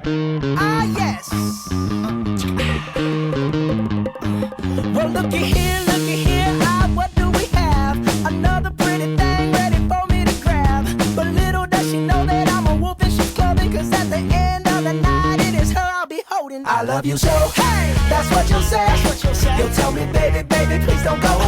Ah, yes. Well, looky here, ah, what do we have? Another pretty thing ready for me to grab. But little does she know that I'm a wolf in sheep's clothing. Cause at the end of the night, it is her I'll be holding. I love you so, hey, that's what you'll say. You'll tell me, baby, baby, please don't go